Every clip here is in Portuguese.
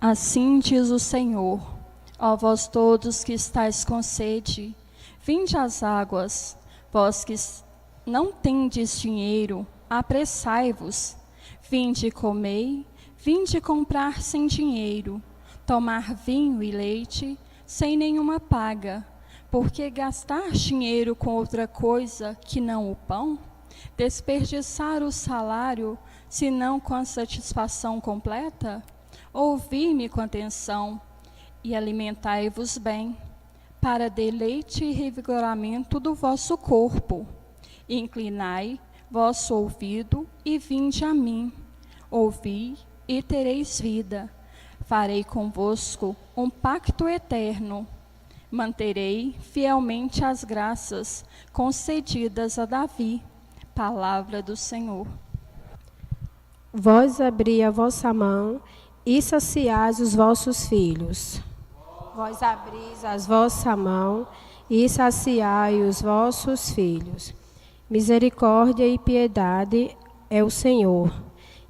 Assim diz o Senhor: ó vós todos que estáis com sede, vinde às águas. Vós que não tendes dinheiro, apressai-vos. Vinde e comei, vinde comprar sem dinheiro, tomar vinho e leite sem nenhuma paga. Porque gastar dinheiro com outra coisa que não o pão? Desperdiçar o salário, senão com a satisfação completa? Ouvi-me com atenção e alimentai-vos bem, para deleite e revigoramento do vosso corpo. Inclinai vosso ouvido e vinde a mim. Ouvi e tereis vida. Farei convosco um pacto eterno. Manterei fielmente as graças concedidas a Davi. Palavra do Senhor. Vós abri a vossa mão e saciais os vossos filhos. Vós abris a vossa mão e saciai os vossos filhos. Misericórdia e piedade é o Senhor.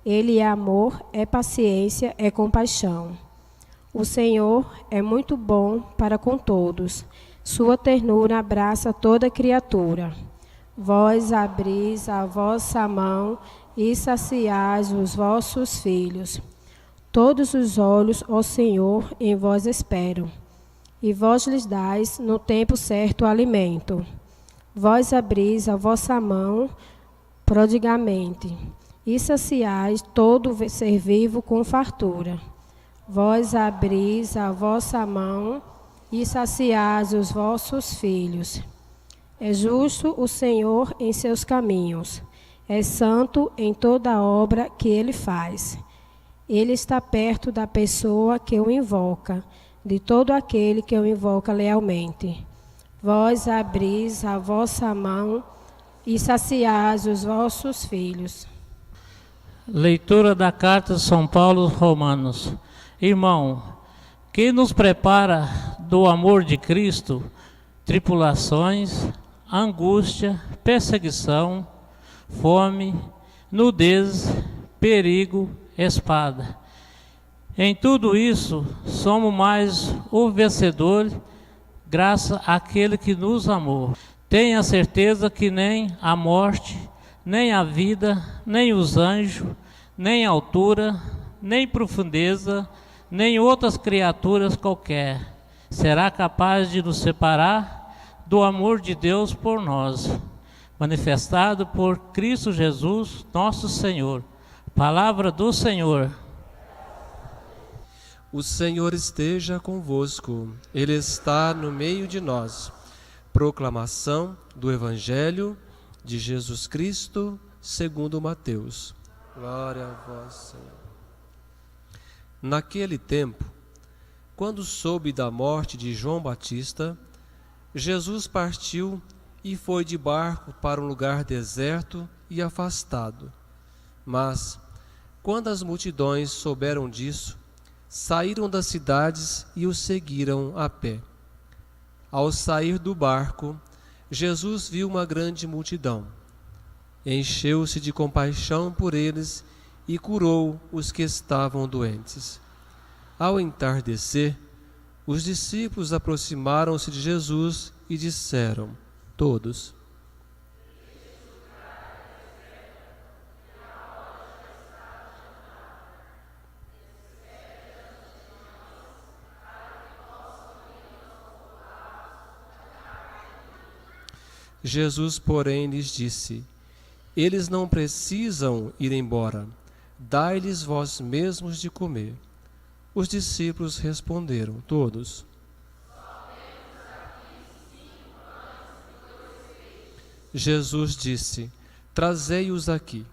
Ele é amor, é paciência, é compaixão. O Senhor é muito bom para com todos. Sua ternura abraça toda criatura. Vós abris a vossa mão e saciais os vossos filhos. Todos os olhos, ó Senhor, em vós esperam, e vós lhes dais no tempo certo o alimento. Vós abris a vossa mão prodigamente, e saciais todo ser vivo com fartura. Vós abris a vossa mão e saciais os vossos filhos. É justo o Senhor em seus caminhos, é santo em toda obra que ele faz. Ele está perto da pessoa que o invoca, de todo aquele que o invoca lealmente. Vós abris a vossa mão e saciais os vossos filhos. Leitura da carta de São Paulo aos Romanos. Irmão, quem nos prepara do amor de Cristo, tribulações, angústia, perseguição, fome, nudez, perigo, espada. Em tudo isso, somos mais o vencedor, graças àquele que nos amou. Tenha certeza que nem a morte, nem a vida, nem os anjos, nem a altura, nem profundeza, nem outras criaturas qualquer, será capaz de nos separar do amor de Deus por nós, manifestado por Cristo Jesus, nosso Senhor. Palavra do Senhor. O Senhor esteja convosco, Ele está no meio de nós. Proclamação do Evangelho de Jesus Cristo, segundo Mateus. Glória a vós, Senhor. Naquele tempo, quando soube da morte de João Batista, Jesus partiu e foi de barco para um lugar deserto e afastado. Mas, quando as multidões souberam disso, saíram das cidades e o seguiram a pé. Ao sair do barco, Jesus viu uma grande multidão. Encheu-se de compaixão por eles e curou os que estavam doentes. Ao entardecer, os discípulos aproximaram-se de Jesus e disseram, todos: Jesus, porém, lhes disse: eles não precisam ir embora, dai-lhes vós mesmos de comer. Os discípulos responderam, todos: Jesus disse: trazei-os aqui.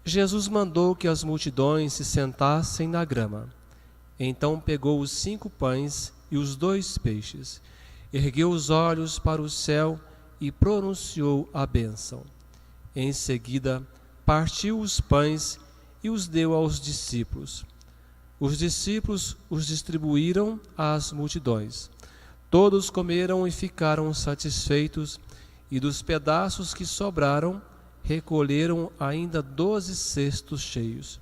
Jesus mandou que as multidões se sentassem na grama. Então pegou os 5 pães e os 2 peixes, ergueu os olhos para o céu e pronunciou a bênção. Em seguida, partiu os pães e os deu aos discípulos. Os discípulos os distribuíram às multidões. Todos comeram e ficaram satisfeitos, e dos pedaços que sobraram, recolheram ainda 12 cestos cheios.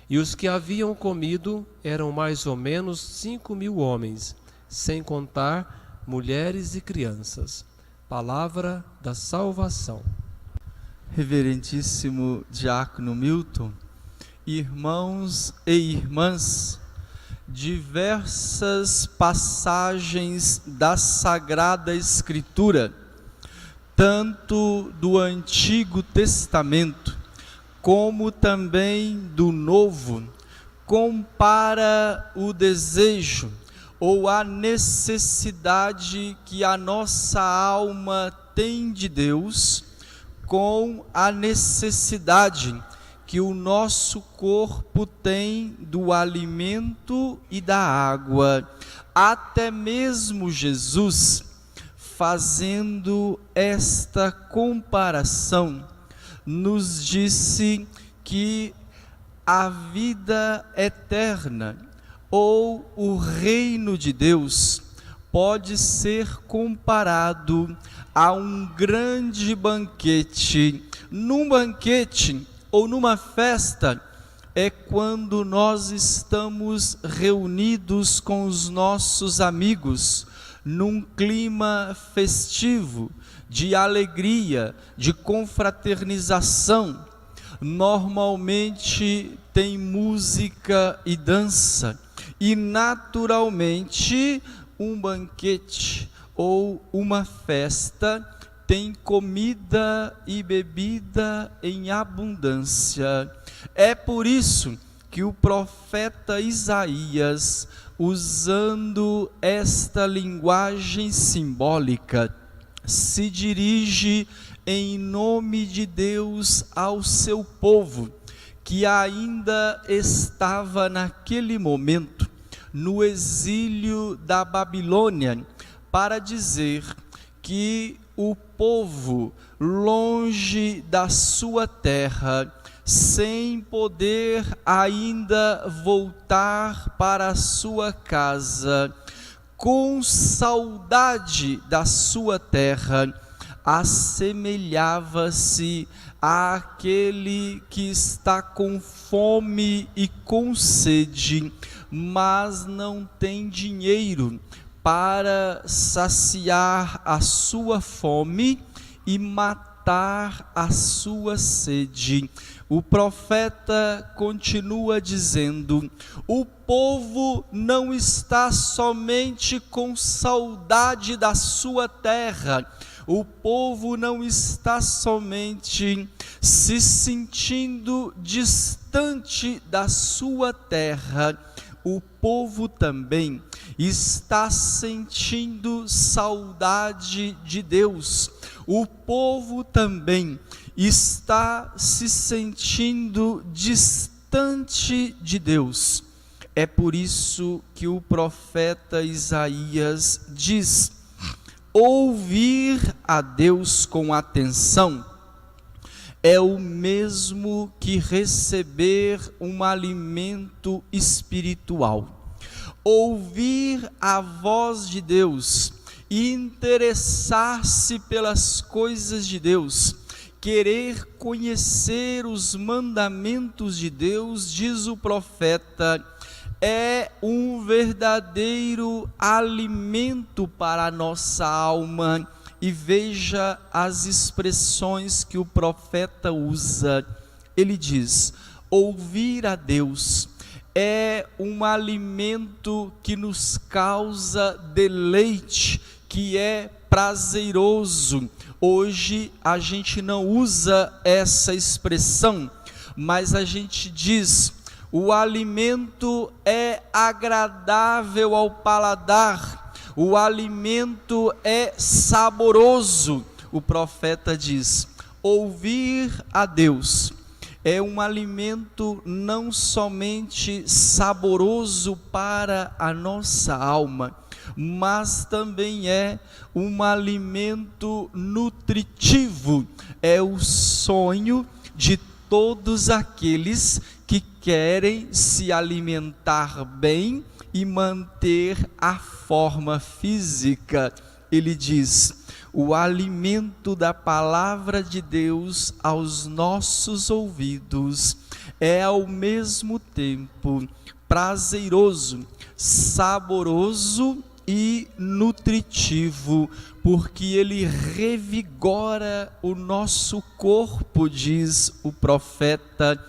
E os que haviam comido eram mais ou menos 5.000 homens, sem contar mulheres e crianças. Palavra da salvação. Reverendíssimo Diácono Milton, irmãos e irmãs, diversas passagens da Sagrada Escritura, tanto do Antigo Testamento como também do Novo, compara o desejo ou a necessidade que a nossa alma tem de Deus com a necessidade que o nosso corpo tem do alimento e da água. Até mesmo Jesus, fazendo esta comparação, nos disse que a vida eterna ou o reino de Deus pode ser comparado a um grande banquete. Num banquete ou numa festa é quando nós estamos reunidos com os nossos amigos num clima festivo, de alegria, de confraternização. Normalmente tem música e dança, e naturalmente um banquete ou uma festa tem comida e bebida em abundância. É por isso que o profeta Isaías, usando esta linguagem simbólica, se dirige em nome de Deus ao seu povo, que ainda estava naquele momento no exílio da Babilônia, para dizer que o povo, longe da sua terra, sem poder ainda voltar para a sua casa, com saudade da sua terra, assemelhava-se àquele que está com fome e com sede, mas não tem dinheiro para saciar a sua fome e matar a sua sede. O profeta continua dizendo: o povo não está somente com saudade da sua terra, o povo não está somente se sentindo distante da sua terra, o povo também está sentindo saudade de Deus. O povo também está se sentindo distante de Deus. É por isso que o profeta Isaías diz: ouvir a Deus com atenção é o mesmo que receber um alimento espiritual. Ouvir a voz de Deus e interessar-se pelas coisas de Deus, querer conhecer os mandamentos de Deus, diz o profeta, é um verdadeiro alimento para a nossa alma. E veja as expressões que o profeta usa. Ele diz: ouvir a Deus é um alimento que nos causa deleite, que é prazeroso. Hoje a gente não usa essa expressão, mas a gente diz: o alimento é agradável ao paladar, o alimento é saboroso. O profeta diz: ouvir a Deus é um alimento não somente saboroso para a nossa alma, mas também é um alimento nutritivo. É o sonho de todos aqueles que querem se alimentar bem e manter a forma física. Ele diz: o alimento da palavra de Deus aos nossos ouvidos é ao mesmo tempo prazeroso, saboroso e nutritivo, porque ele revigora o nosso corpo, diz o profeta.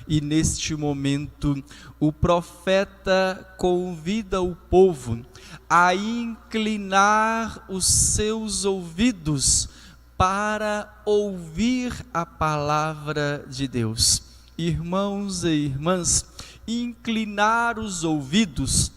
E neste momento, o profeta convida o povo a inclinar os seus ouvidos para ouvir a palavra de Deus. Irmãos e irmãs, inclinar os ouvidos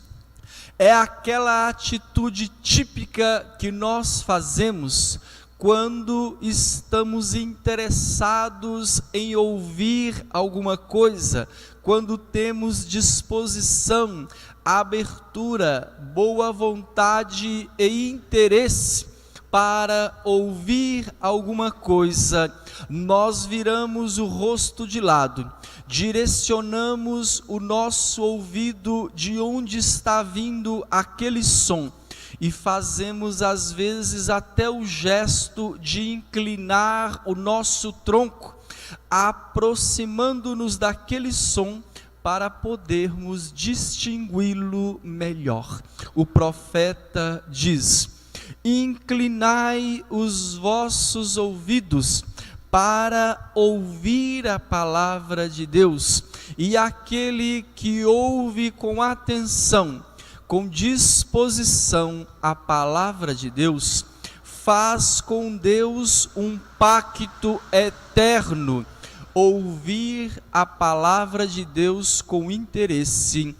é aquela atitude típica que nós fazemos quando estamos interessados em ouvir alguma coisa, quando temos disposição, abertura, boa vontade e interesse para ouvir alguma coisa, nós viramos o rosto de lado, direcionamos o nosso ouvido de onde está vindo aquele som e fazemos às vezes até o gesto de inclinar o nosso tronco, aproximando-nos daquele som para podermos distingui-lo melhor. O profeta diz: inclinai os vossos ouvidos para ouvir a palavra de Deus, e aquele que ouve com atenção, com disposição a palavra de Deus, faz com Deus um pacto eterno. Ouvir a palavra de Deus com interesse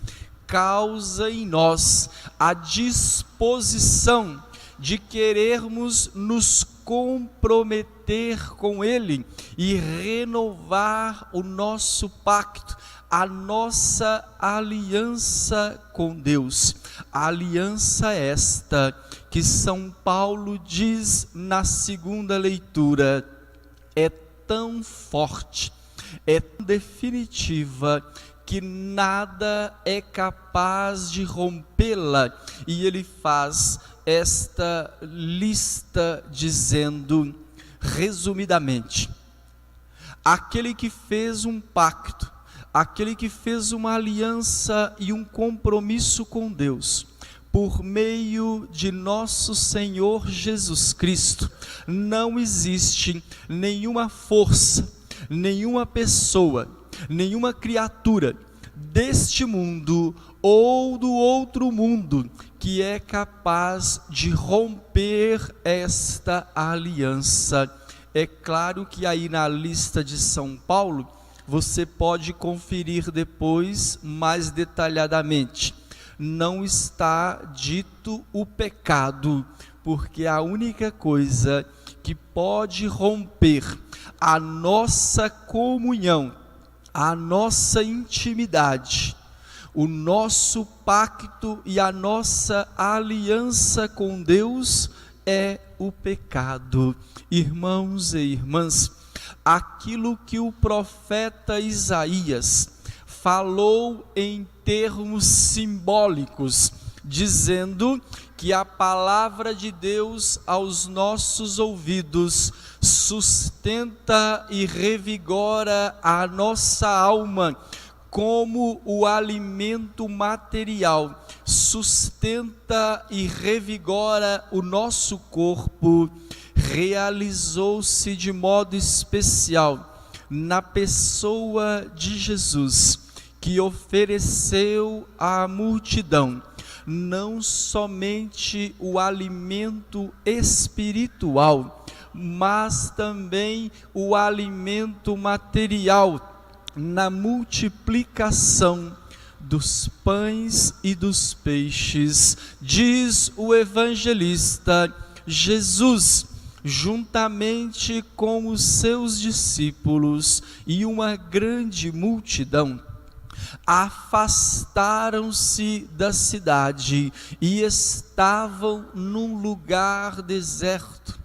causa em nós a disposição de querermos nos comprometer com Ele e renovar o nosso pacto, a nossa aliança com Deus. A aliança esta que São Paulo diz na segunda leitura é tão forte, é tão definitiva, que nada é capaz de rompê-la. E ele faz esta lista dizendo, resumidamente: aquele que fez um pacto, aquele que fez uma aliança e um compromisso com Deus, por meio de nosso Senhor Jesus Cristo, não existe nenhuma força, nenhuma pessoa, nenhuma criatura deste mundo ou do outro mundo que é capaz de romper esta aliança. É claro que aí na lista de São Paulo, você pode conferir depois mais detalhadamente. Não está dito o pecado, porque a única coisa que pode romper a nossa comunhão, a nossa intimidade, o nosso pacto e a nossa aliança com Deus é o pecado. Irmãos e irmãs, aquilo que o profeta Isaías falou em termos simbólicos, dizendo que a palavra de Deus aos nossos ouvidos sustenta e revigora a nossa alma, como o alimento material sustenta e revigora o nosso corpo, realizou-se de modo especial na pessoa de Jesus, que ofereceu à multidão não somente o alimento espiritual, mas também o alimento material, na multiplicação dos pães e dos peixes. Diz o evangelista: Jesus, juntamente com os seus discípulos e uma grande multidão, afastaram-se da cidade e estavam num lugar deserto.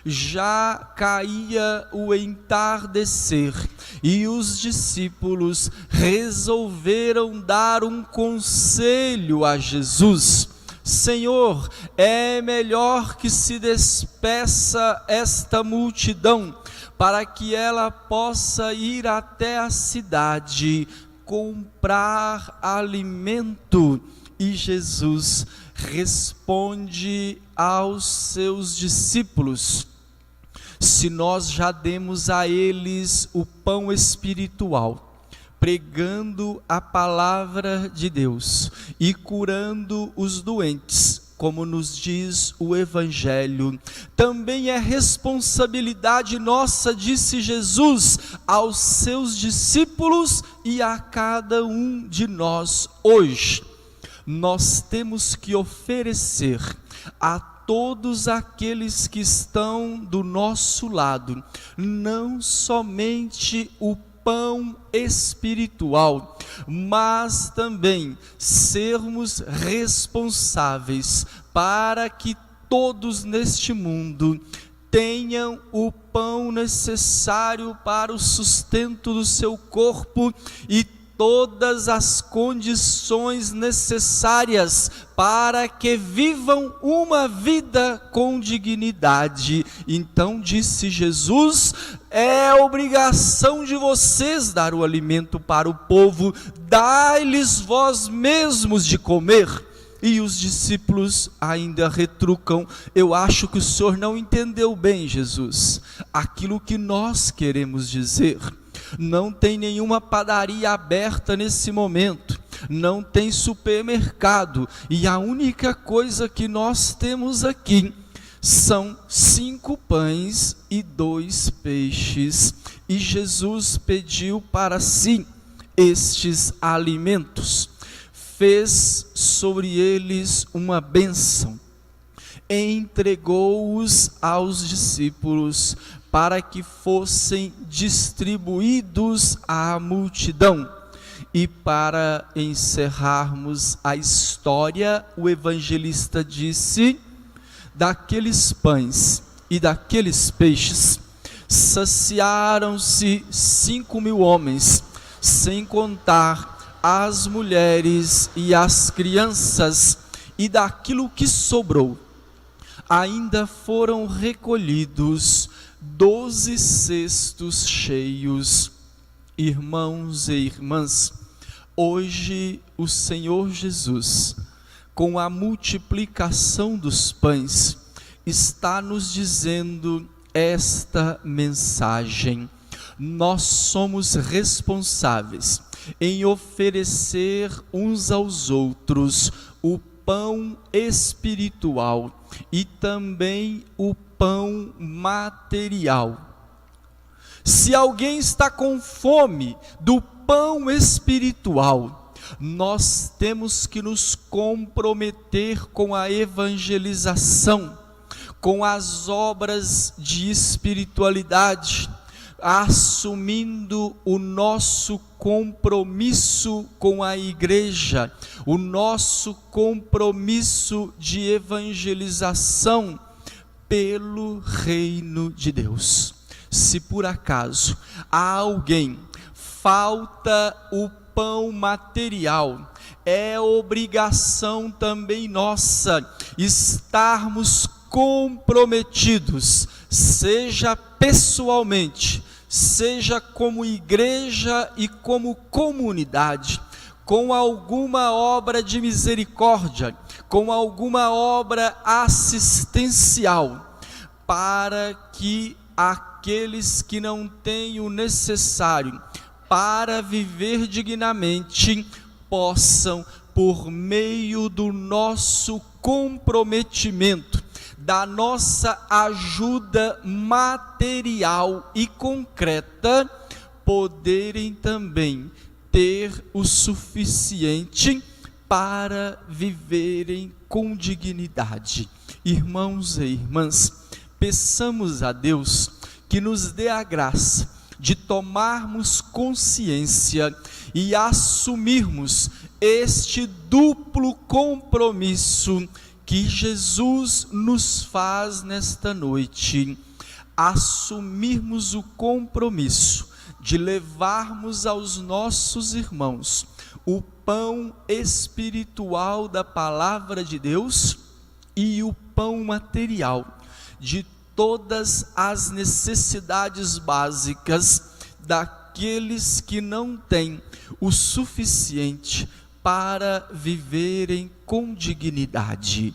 Já caía o entardecer e os discípulos resolveram dar um conselho a Jesus, Senhor, é melhor que se despeça esta multidão, para que ela possa ir até a cidade, comprar alimento. E Jesus responde aos seus discípulos: se nós já demos a eles o pão espiritual, pregando a palavra de Deus e curando os doentes, como nos diz o Evangelho, também é responsabilidade nossa, disse Jesus aos seus discípulos e a cada um de nós hoje. Nós temos que oferecer a todos aqueles que estão do nosso lado, não somente o pão espiritual, mas também sermos responsáveis para que todos neste mundo tenham o pão necessário para o sustento do seu corpo e todas as condições necessárias para que vivam uma vida com dignidade. Então disse Jesus: é obrigação de vocês dar o alimento para o povo, dai-lhes vós mesmos de comer. E os discípulos ainda retrucam: eu acho que o Senhor não entendeu bem, Jesus, aquilo que nós queremos dizer. Não tem nenhuma padaria aberta nesse momento, não tem supermercado, e a única coisa que nós temos aqui são 5 pães e 2 peixes, e Jesus pediu para si estes alimentos, fez sobre eles uma bênção, entregou-os aos discípulos para que fossem distribuídos à multidão. E para encerrarmos a história, o evangelista disse: daqueles pães e daqueles peixes saciaram-se 5.000 homens, sem contar as mulheres e as crianças, e daquilo que sobrou ainda foram recolhidos 12 cestos cheios. Irmãos e irmãs, hoje o Senhor Jesus, com a multiplicação dos pães, está nos dizendo esta mensagem: nós somos responsáveis em oferecer uns aos outros o pão espiritual e também o pão material. Se alguém está com fome do pão espiritual, nós temos que nos comprometer com a evangelização, com as obras de espiritualidade, assumindo o nosso compromisso com a igreja, o nosso compromisso de evangelização pelo reino de Deus. Se por acaso a alguém falta o pão material, é obrigação também nossa estarmos comprometidos, seja pessoalmente, seja como igreja e como comunidade, com alguma obra de misericórdia, com alguma obra assistencial, para que aqueles que não têm o necessário para viver dignamente possam, por meio do nosso comprometimento, da nossa ajuda material e concreta, poderem também ter o suficiente para viverem com dignidade. Irmãos e irmãs, peçamos a Deus que nos dê a graça de tomarmos consciência e assumirmos este duplo compromisso que Jesus nos faz nesta noite. Assumirmos o compromisso de levarmos aos nossos irmãos o pão espiritual da palavra de Deus e o pão material de todas as necessidades básicas daqueles que não têm o suficiente para viverem com dignidade.